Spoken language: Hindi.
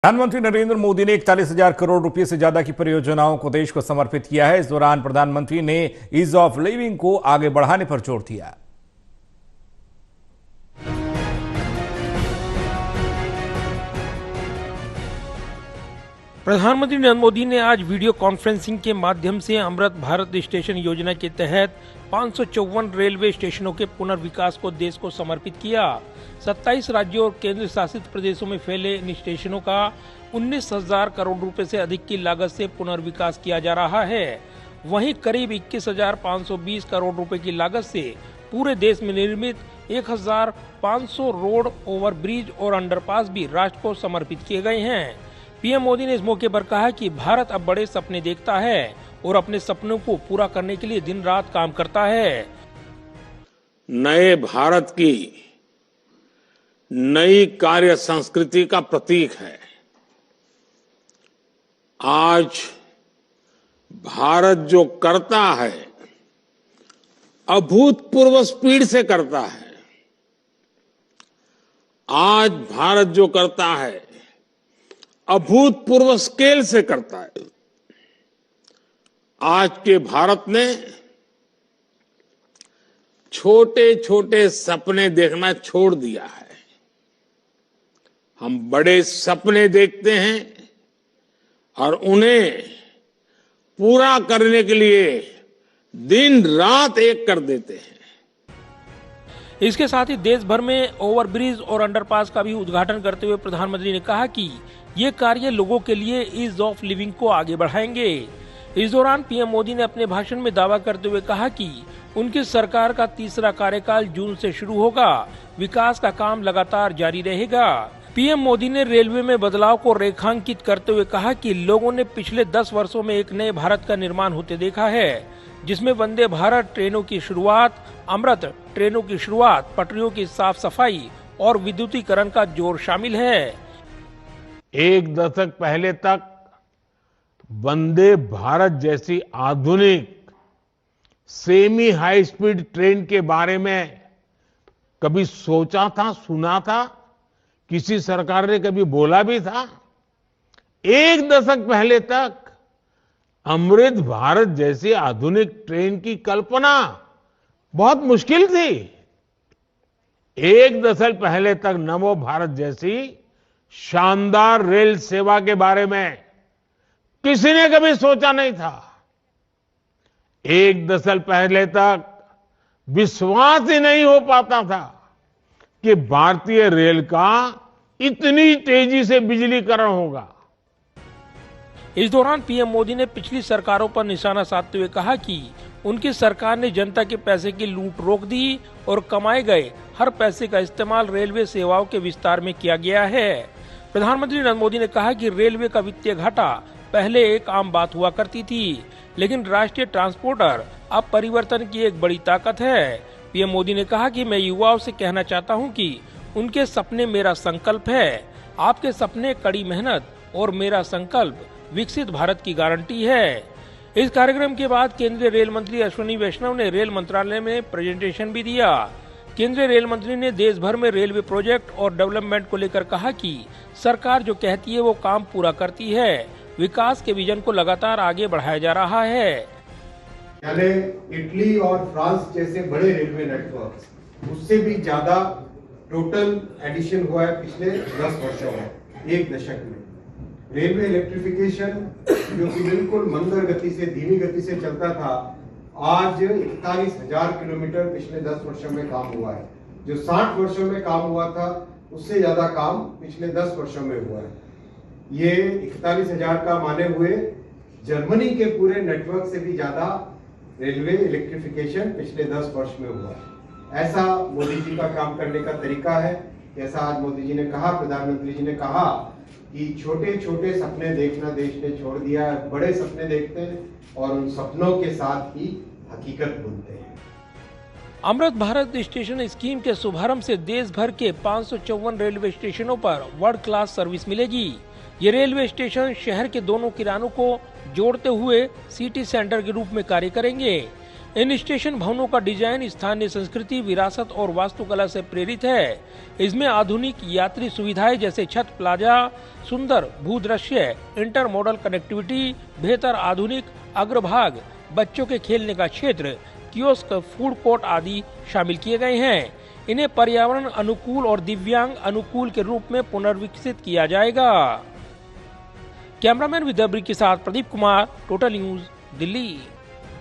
प्रधानमंत्री नरेंद्र मोदी ने 41,000 करोड़ रुपए से ज्यादा की परियोजनाओं को देश को समर्पित किया है। इस दौरान प्रधानमंत्री ने ईज ऑफ लिविंग को आगे बढ़ाने पर जोर दिया। प्रधानमंत्री नरेंद्र मोदी ने आज वीडियो कॉन्फ्रेंसिंग के माध्यम से अमृत भारत स्टेशन योजना के तहत 554 रेलवे स्टेशनों के पुनर्विकास को देश को समर्पित किया। 27 राज्यों और केंद्र शासित प्रदेशों में फैले इन स्टेशनों का 19,000 करोड़ रुपए से अधिक की लागत से पुनर्विकास किया जा रहा है। वहीं करीब 21,520 करोड़ रुपए की लागत से पूरे देश में निर्मित 1,500 रोड, ओवरब्रिज और अंडरपास भी राष्ट्र को समर्पित किए गए हैं। पीएम मोदी ने इस मौके पर कहा कि भारत अब बड़े सपने देखता है और अपने सपनों को पूरा करने के लिए दिन रात काम करता है। नए भारत की नई कार्य संस्कृति का प्रतीक है। आज भारत जो करता है अभूतपूर्व स्पीड से करता है। आज भारत जो करता है अभूतपूर्व स्केल से करता है। आज के भारत ने छोटे छोटे सपने देखना छोड़ दिया है। हम बड़े सपने देखते हैं और उन्हें पूरा करने के लिए दिन रात एक कर देते हैं। इसके साथ ही देश भर में ओवरब्रिज और अंडरपास का भी उद्घाटन करते हुए प्रधानमंत्री ने कहा कि ये कार्य लोगों के लिए ईज ऑफ लिविंग को आगे बढ़ाएंगे। इस दौरान पीएम मोदी ने अपने भाषण में दावा करते हुए कहा कि उनकी सरकार का तीसरा कार्यकाल जून से शुरू होगा। विकास का काम लगातार जारी रहेगा। पीएम मोदी ने रेलवे में बदलाव को रेखांकित करते हुए कहा कि लोगों ने पिछले 10 वर्षों में एक नए भारत का निर्माण होते देखा है, जिसमें वंदे भारत ट्रेनों की शुरुआत, अमृत ट्रेनों की शुरुआत, पटरियों की साफ सफाई और विद्युतीकरण का जोर शामिल है। एक दशक पहले तक वंदे भारत जैसी आधुनिक सेमी हाई स्पीड ट्रेन के बारे में कभी सोचा था, सुना था? किसी सरकार ने कभी बोला भी था? एक दशक पहले तक अमृत भारत जैसी आधुनिक ट्रेन की कल्पना बहुत मुश्किल थी। एक दशक पहले तक नमो भारत जैसी शानदार रेल सेवा के बारे में किसी ने कभी सोचा नहीं था। एक दशक पहले तक विश्वास ही नहीं हो पाता था कि भारतीय रेल का इतनी तेजी से बिजलीकरण होगा। इस दौरान पीएम मोदी ने पिछली सरकारों पर निशाना साधते हुए कहा कि उनकी सरकार ने जनता के पैसे की लूट रोक दी और कमाए गए हर पैसे का इस्तेमाल रेलवे सेवाओं के विस्तार में किया गया है। प्रधानमंत्री नरेंद्र मोदी ने कहा कि रेलवे का वित्तीय घाटा पहले एक आम बात हुआ करती थी, लेकिन राष्ट्रीय ट्रांसपोर्टर अब परिवर्तन की एक बड़ी ताकत है। पीएम मोदी ने कहा कि मैं युवाओं से कहना चाहता हूं कि उनके सपने मेरा संकल्प है। आपके सपने कड़ी मेहनत और मेरा संकल्प विकसित भारत की गारंटी है। इस कार्यक्रम के बाद केंद्रीय रेल मंत्री अश्विनी वैष्णव ने रेल मंत्रालय में प्रेजेंटेशन भी दिया। केंद्रीय रेल मंत्री ने देश भर में रेलवे प्रोजेक्ट और डेवलपमेंट को लेकर कहा कि सरकार जो कहती है वो काम पूरा करती है। विकास के विजन को लगातार आगे बढ़ाया जा रहा है। यानी इटली और फ्रांस जैसे बड़े रेलवे नेटवर्क उससे भी ज्यादा टोटल एडिशन हुआ है पिछले 10 वर्षों में, एक दशक में। रेलवे इलेक्ट्रिफिकेशन जो कि बिल्कुल मंदर गति से, धीमी गति से चलता था, आज 41,000 किलोमीटर पिछले 10 वर्षों में काम हुआ है। जो 60 वर्षों में काम हुआ था उससे ज्यादा काम पिछले 10 वर्षों में हुआ है। ये 41,000 का माने हुए जर्मनी के पूरे नेटवर्क से भी ज्यादा रेलवे इलेक्ट्रिफिकेशन पिछले 10 वर्ष में हुआ है। ऐसा मोदी जी का काम करने का तरीका है। जैसा आज मोदी जी ने कहा, प्रधानमंत्री जी ने कहा कि छोटे छोटे सपने देखना देश ने छोड़ दिया है, बड़े सपने देखते हैं और उन सपनों के साथ ही हकीकत बुनते हैं। अमृत भारत स्टेशन स्कीम के शुभारंभ से देश भर के 554 रेलवे स्टेशनों पर वर्ल्ड क्लास सर्विस मिलेगी। ये रेलवे स्टेशन शहर के दोनों किनारों को जोड़ते हुए सिटी सेंटर के रूप में कार्य करेंगे। इन स्टेशन भवनों का डिजाइन स्थानीय संस्कृति, विरासत और वास्तुकला से प्रेरित है। इसमें आधुनिक यात्री सुविधाएं जैसे छत प्लाजा, सुंदर भूदृश्य, इंटर मॉडल कनेक्टिविटी, बेहतर आधुनिक अग्रभाग, बच्चों के खेलने का क्षेत्र, कियोस्क, फूड कोर्ट आदि शामिल किए गए हैं। इन्हें पर्यावरण अनुकूल और दिव्यांग अनुकूल के रूप में पुनर्विकसित किया जाएगा। कैमरामैन विद्याब्री के साथ प्रदीप कुमार, टोटल न्यूज, दिल्ली।